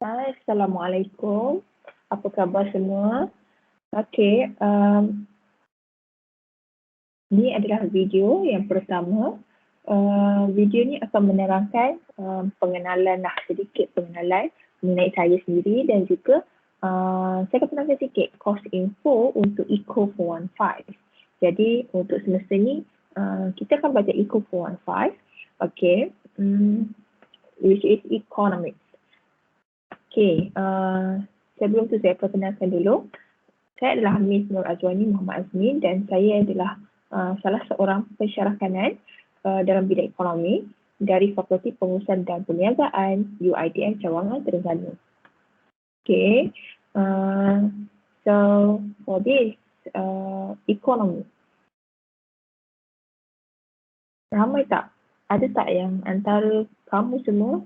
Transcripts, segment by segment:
Hai, Assalamualaikum. Apa khabar semua? Okey, ini adalah video yang pertama. Video ni akan menerangkan pengenalan sedikit pengenalan mengenai saya sendiri dan juga saya akan terangkan sikit course info untuk Eco 415. Jadi untuk semester ni kita akan belajar Eco 415, okey, which is economics. Okey, sebelum tu saya perkenalkan dulu. Saya adalah Miss Nur Azwani Muhammad Azmin dan saya adalah salah seorang pensyarah kanan dalam bidang ekonomi dari Fakulti Pengurusan dan Perniagaan UiTM Cawangan, Terengganu. Okay, so for this economy, ramai tak? Ada tak yang antara kamu semua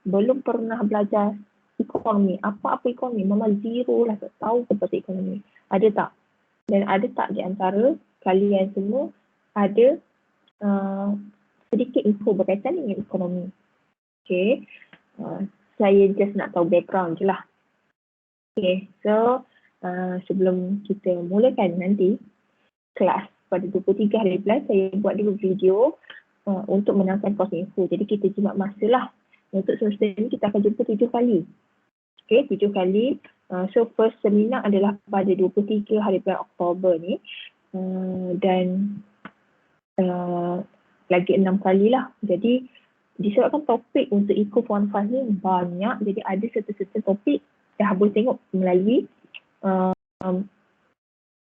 belum pernah belajar ekonomi? Apa-apa ekonomi? Memang zero lah, tak tahu tentang ekonomi. Ada tak? Dan ada tak di antara kalian semua ada sedikit info berkaitan dengan ekonomi? Okay, saya just nak tahu background je lah. Okay, so sebelum kita mulakan nanti kelas pada 23 hari bulan, saya buat dulu video untuk menerangkan course info. Jadi kita jimat masa lah. Untuk semester ini kita akan jumpa 7 kali. Okay, 7 kali. So first seminar adalah pada 23 hari bulan Oktober ni. Dan lagi 6 kali lah. Jadi disebabkan topik untuk Eco 415 ni banyak. Jadi ada certain topik dah boleh tengok melalui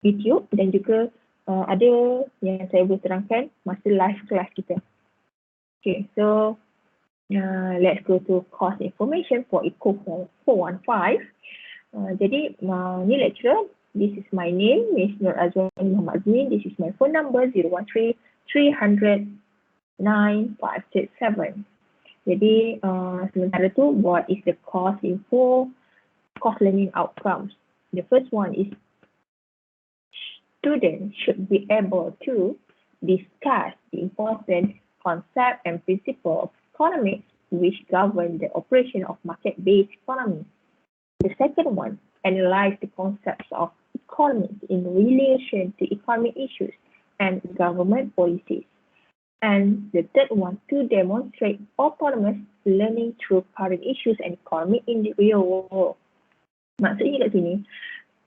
YouTube dan juga ada yang saya boleh terangkan masa live kelas kita. Okay, so let's go to course information for Eco 415. Jadi ni lecturer, this is my name, Miss Nur Azwani Muhammad Azmin. This is my phone number 013 300 9567. Jadi sementara tu, what is the course info, course learning outcomes? The first one is students should be able to discuss the important concept and principle of economics which govern the operation of market-based economy. The second one, analyze the concepts of economics in relation to economic issues and government policies. And the third one, to demonstrate autonomous learning through current issues and economy in the real world. Maksudnya kat sini,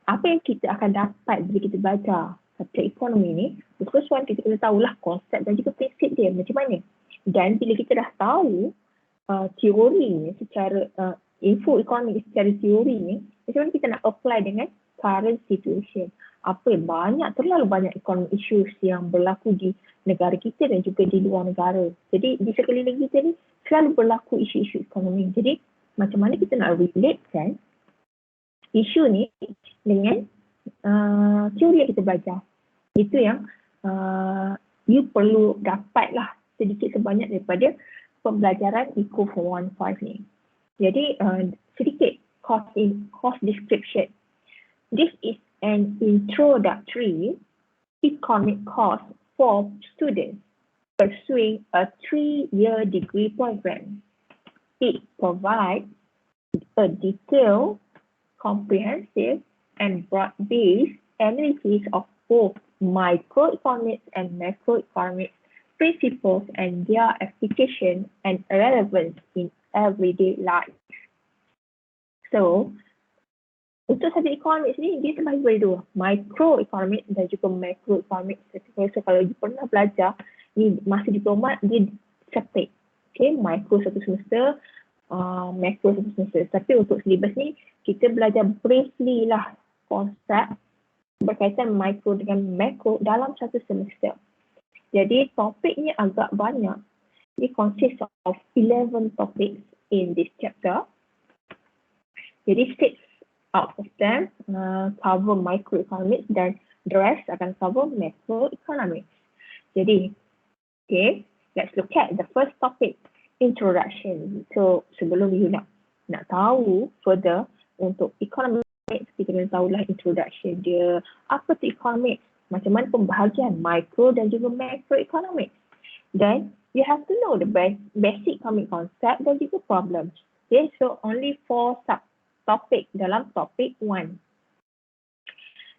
apa yang kita akan dapat bila kita belajar subjek ekonomi ni, the first one kita kena tahulah konsep dan juga prinsip dia macam mana. Dan bila kita dah tahu teorinya secara info ekonomi secara teori ni, macam mana kita nak apply dengan current situation. Apa yang terlalu banyak economic issues yang berlaku di negara kita dan juga di luar negara. Jadi di sekeliling kita ni selalu berlaku isu-isu ekonomi. Jadi macam mana kita nak relatekan isu ni dengan teori yang kita belajar. Itu yang you perlu dapatlah sedikit sebanyak daripada pembelajaran Eco 415 ni. Jadi sedikit course description. This is an introductory economic course for students pursuing a 3-year degree program. It provides a detailed, comprehensive, and broad-based analysis of both microeconomics and macroeconomics principles and their application and relevance in everyday life. So, untuk subjek ekonomi ni, dia terbahagi dari dua, microeconomics dan juga macroeconomics. So, kalau you pernah belajar, ni masa diploma, dia separate. Okay, micro satu semester, macro satu semester. Tapi untuk syllabus ni, kita belajar briefly lah konsep berkaitan micro dengan macro dalam satu semester. Jadi topiknya agak banyak. It consists of 11 topics in this chapter. Jadi 6 out of them cover microeconomics dan the rest akan cover macroeconomics. Jadi, okay, let's look at the first topic, introduction. So sebelum you nak tahu further untuk economics, kita kena tahulah introduction dia. Apa tu economics? Macam mana pembahagian micro dan juga macroeconomics. Then you have to know the basic economic concept dan juga problems. Okay, so only 4 subtopic dalam topik 1.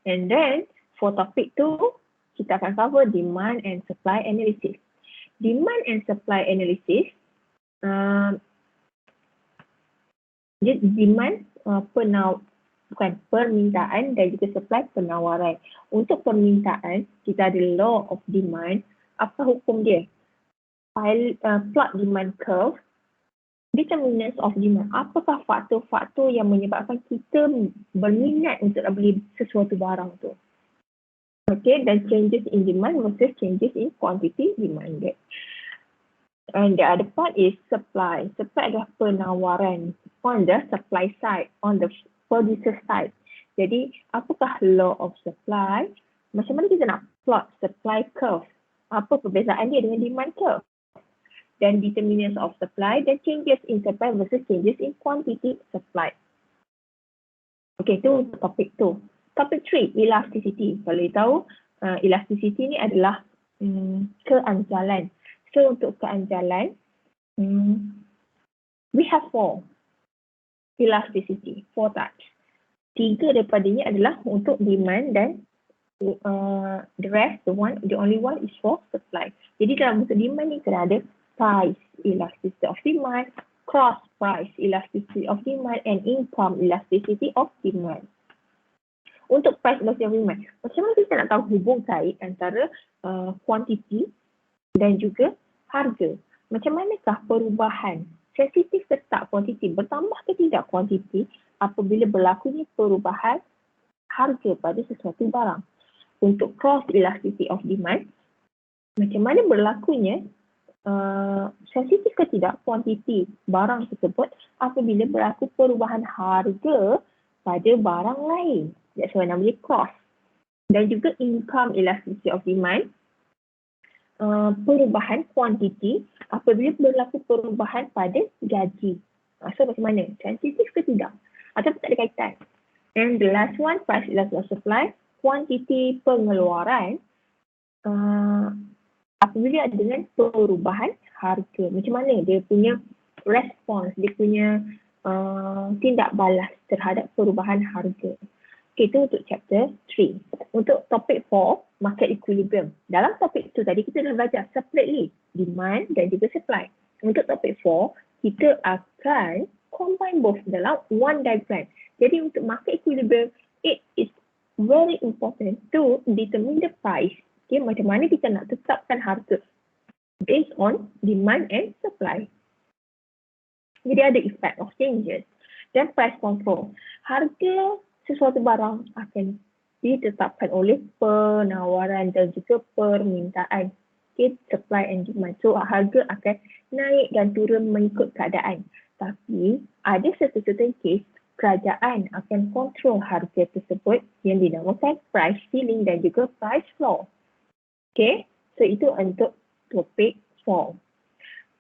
And then for topic 2, kita akan cover demand and supply analysis. Demand and supply analysis, demand permintaan dan juga supply penawaran. Untuk permintaan, kita ada law of demand. Apa hukum dia? Plot demand curve, determinants of demand. Apakah faktor-faktor yang menyebabkan kita berminat untuk beli sesuatu barang tu? Okay, dan changes in demand versus changes in quantity demanded. And the other part is supply. Supply adalah penawaran on the supply side, on the producer side. Jadi, apakah law of supply? Macam mana kita nak plot supply curve? Apa perbezaan dia dengan demand curve? Dan determinants of supply dan changes in supply versus changes in quantity supply. Okay, itu topik 2. Topik 3, elasticity. Kalau you tahu, elasticity ni adalah keanjalan. So, untuk keanjalan, we have 4 elasticity, 4 types. 3 daripadanya adalah untuk demand dan the rest, the only one is for supply. Jadi dalam untuk demand ni kena ada price elasticity of demand, cross price elasticity of demand, and income elasticity of demand. Untuk price elasticity of demand, macam mana kita nak tahu hubung kait antara quantity dan juga harga? Macam manakah perubahan sensitif ke tak quantity, bertambah ke tidak quantity apabila berlakunya perubahan harga pada sesuatu barang? Untuk cross elasticity of demand, macam mana berlakunya sensitif ke tidak quantity barang tersebut apabila berlaku perubahan harga pada barang lain. That's why nama dia cross. Dan juga income elasticity of demand, perubahan quantity apabila berlaku perubahan pada gaji. So macam mana? Sensitif ke tidak? Atau tak ada kaitan? And the last one, price elasticity of supply, quantity pengeluaran apabila ada dengan perubahan harga. Macam mana dia punya response, dia punya tindak balas terhadap perubahan harga. Okay, itu untuk chapter 3. Untuk topik 4, market equilibrium. Dalam topik tu tadi kita dah belajar separately demand dan juga supply. Untuk topik 4, kita akan combine both dalam one diagram. Jadi untuk market equilibrium, it is very important to determine the price. Okay, macam mana kita nak tetapkan harga based on demand and supply. Jadi ada effect of changes. Dan price control. Harga sesuatu barang akan ditetapkan oleh penawaran dan juga permintaan. Okay, supply and demand. So harga akan naik dan turun mengikut keadaan. Tapi ada certain case kerajaan akan kontrol harga tersebut yang dinamakan price ceiling dan juga price floor. Okay, so itu untuk topik 4.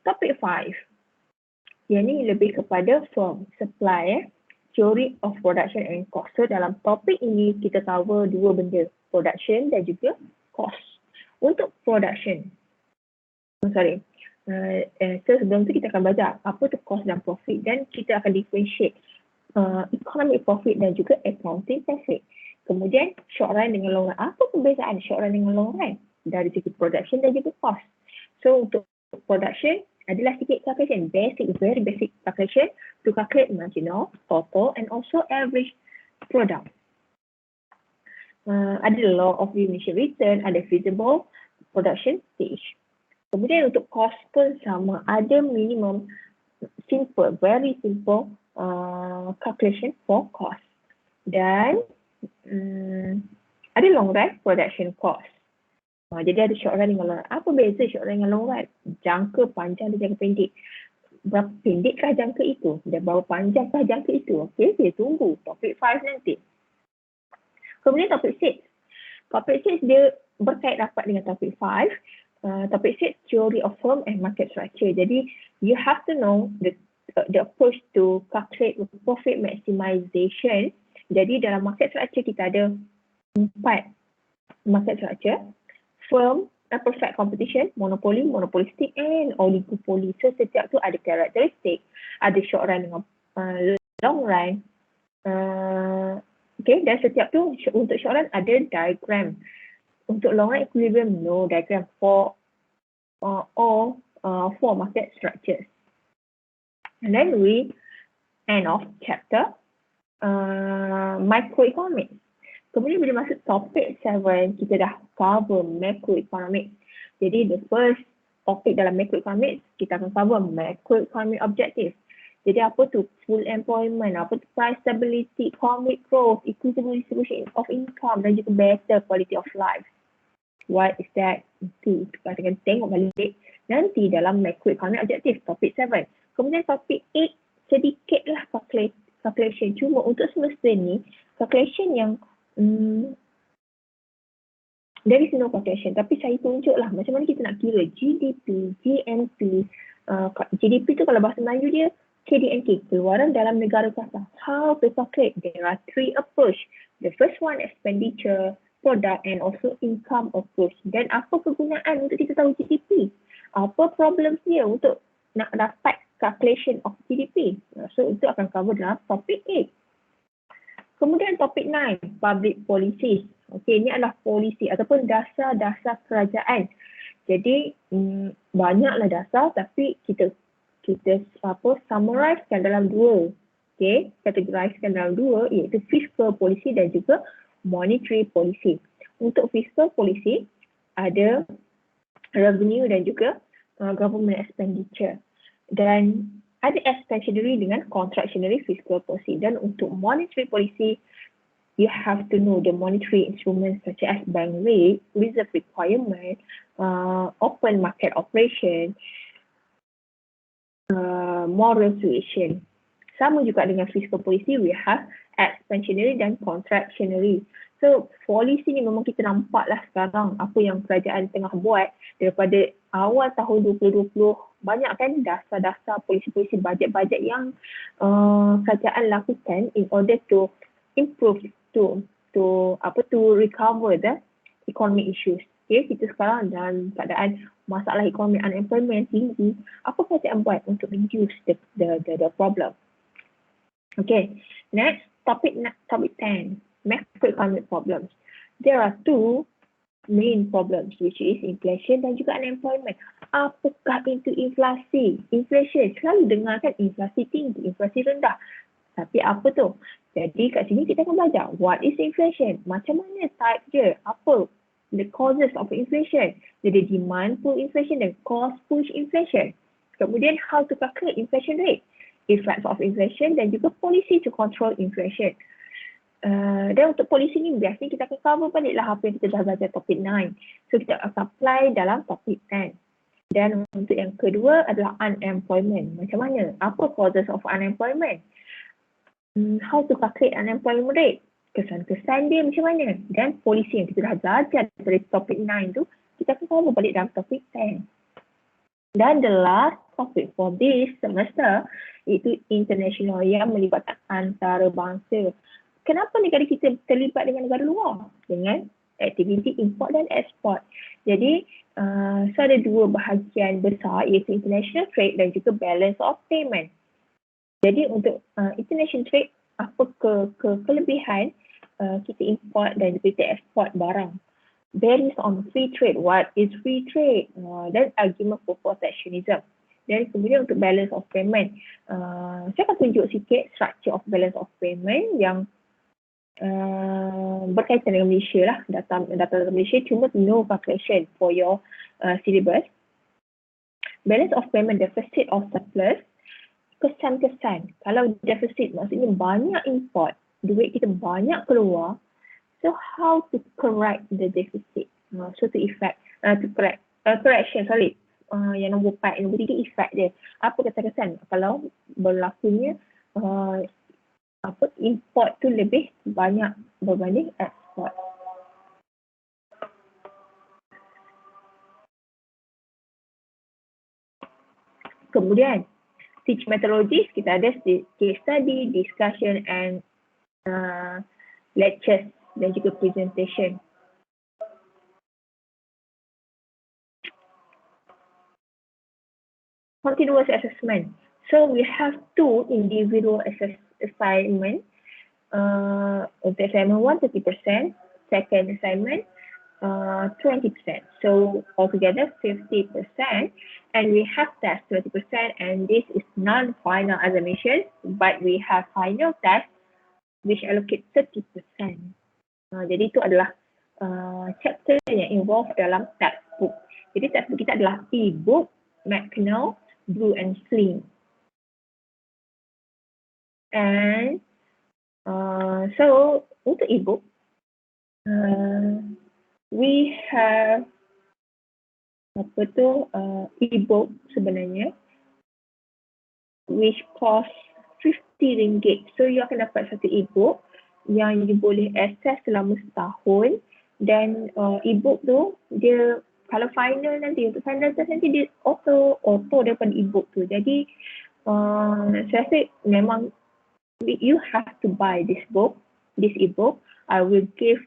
Topik 5. Yang ni lebih kepada firm supply, theory of production and cost. So dalam topik ini kita cover 2 benda, production dan juga cost. Untuk production, sebelum tu kita akan belajar apa tu cost dan profit dan kita akan differentiate economic profit dan juga accounting profit. Kemudian short run dengan long run. Apa perbezaan short run dengan long run? Dari segi production dan juga cost. So untuk production adalah sikit calculation, very basic calculation to calculate marginal, total and also average product. Ada law of diminishing return, ada feasible production stage. Kemudian untuk cost pun sama, ada minimum simple, very simple calculation for cost. Dan ada long run production cost. Jadi ada short run dengan long run. Apa beza short run dengan long run? Jangka panjang dan jangka pendek. Berapa pendekkah jangka itu? Dan berapa panjangkah jangka itu? Okey, saya tunggu topik 5 nanti. Kemudian topik 6. Topik 6 dia berkait rapat dengan topik 5. Topik 6, theory of firm and market structure. Jadi, you have to know the approach to calculate profit maximization. Jadi, dalam market structure kita ada 4 market structure. Firm, perfect competition, monopoly, monopolistic, and oligopoly. So setiap tu ada karakteristik, ada short run dengan long run. Okay, dan setiap tu untuk short run ada diagram. Untuk long run equilibrium, no diagram for all four market structures. And then we end of chapter microeconomics. Kemudian bila masuk topik 7, kita dah cover macroeconomics. Jadi the first topik dalam macroeconomics, kita akan cover macroeconomic objectives. Jadi apa tu? Full employment, apa tu? Price stability, economic growth, equitable distribution of income dan juga better quality of life. What is that? Itu kita akan tengok balik nanti dalam macroeconomic objectives, topik 7. Kemudian topik 8, sedikitlah calculation. Cuma untuk semester ni, calculation yang there is no calculation, tapi saya tunjuklah macam mana kita nak kira GDP, GNP. GDP tu kalau bahasa Melayu dia KDNK, keluaran dalam negara kuasa. How to calculate? There are 3 approach. The first one, expenditure, product and also income approach. Dan apa kegunaan untuk kita tahu GDP? Apa problems dia untuk nak dapat calculation of GDP? So itu akan cover dalam topik 8. Kemudian topik 9, public policies. Okey, ini adalah polisi ataupun dasar-dasar kerajaan. Jadi banyaklah dasar tapi kita summarizekan dalam 2. Okey, categorizekan dalam 2 iaitu fiscal policy dan juga monetary policy. Untuk fiscal policy ada revenue dan juga government expenditure. Dan ada expansionary dengan contractionary fiscal policy. Dan untuk monetary policy, you have to know the monetary instruments such as bank rate, reserve requirement, open market operation, moral suasion. Sama juga dengan fiscal policy, we have expansionary dan contractionary. So polisi ni memang kita nampaklah sekarang apa yang kerajaan tengah buat daripada awal tahun 2020. Banyak kan dasar-dasar polisi-polisi bajet-bajet yang kerajaan lakukan in order to improve to recover the economic issues. Okay, kita sekarang dalam keadaan masalah ekonomi, unemployment tinggi. Apa kerajaan buat untuk reduce the problem? Okay, next topic 10, macroeconomic problems. There are 2 main problems, which is inflation dan juga unemployment. Apakah itu inflasi? Inflation, selalu dengar kan inflasi tinggi, inflasi rendah. Tapi apa tu? Jadi kat sini kita akan belajar what is inflation, macam mana type dia, apa the causes of inflation. Jadi demand pull inflation dan cost push inflation. Kemudian how to calculate inflation rate, effects of inflation dan juga policy to control inflation. Dan untuk polisi ni biasanya kita akan cover baliklah apa yang kita dah belajar topik 9. So kita akan apply dalam topik 10. Dan untuk yang kedua adalah unemployment. Macam mana? Apa causes of unemployment? How to calculate unemployment rate? Kesan-kesan dia macam mana? Dan polisi yang kita dah belajar dari topik 9 tu, kita akan cover balik dalam topik 10. Dan the last topic for this semester iaitu international yang melibatkan antarabangsa. Kenapa negara kita terlibat dengan negara luar? Dengan aktiviti import dan ekspor. Jadi, so ada 2 bahagian besar iaitu international trade dan juga balance of payment. Jadi untuk international trade, apa kelebihan kita import dan kita ekspor barang? Based on free trade. What is free trade? Dan argument for protectionism. Dan kemudian untuk balance of payment, saya akan tunjuk sikit structure of balance of payment yang berkaitan dengan Malaysia lah, data Malaysia, cuma no calculation for your syllabus. Balance of payment, deficit or surplus, kesan-kesan. Kalau deficit maksudnya banyak import, duit kita banyak keluar, so how to correct the deficit? So to effect, to correct, correction, sorry. Yang nombor 4, nombor 3 effect dia. Apa kesan-kesan? Kalau berlakunya import tu lebih banyak berbanding ekspor. Kemudian teaching methodologies, kita ada case study, discussion and lectures dan juga presentation. continuous assessment. So we have two individual assignment. Untuk assignment 1, 30%, second assignment, 20%. So altogether 50%, and we have test 20%, and this is non-final examination, but we have final test which allocate 30%. Jadi itu adalah chapter yang involved dalam textbook. Jadi textbook kita adalah e-book, Mackennal, Blue and Sling. And so untuk e-book, we have e-book sebenarnya which cost RM50. So you akan dapat satu e-book yang you boleh access selama setahun, dan e-book tu dia kalau final nanti, untuk final test nanti dia auto daripada e-book tu. Jadi saya rasa memang you have to buy this e-book. I will give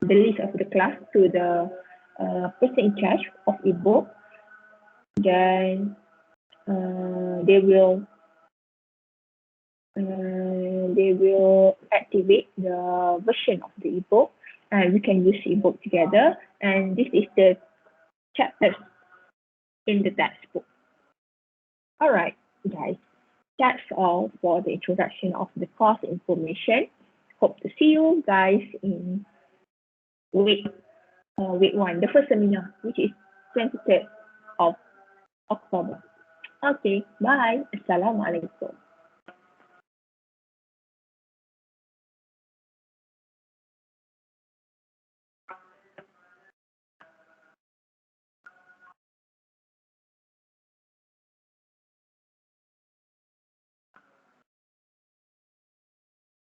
the list of the class to the person in charge of e-book. Then they will activate the version of the e-book, and we can use e-book together. And this is the chapters in the textbook. All right, guys, that's all for the introduction of the course information. Hope to see you guys in week 1, the first seminar, which is 23rd of October. Okay, bye. Assalamualaikum.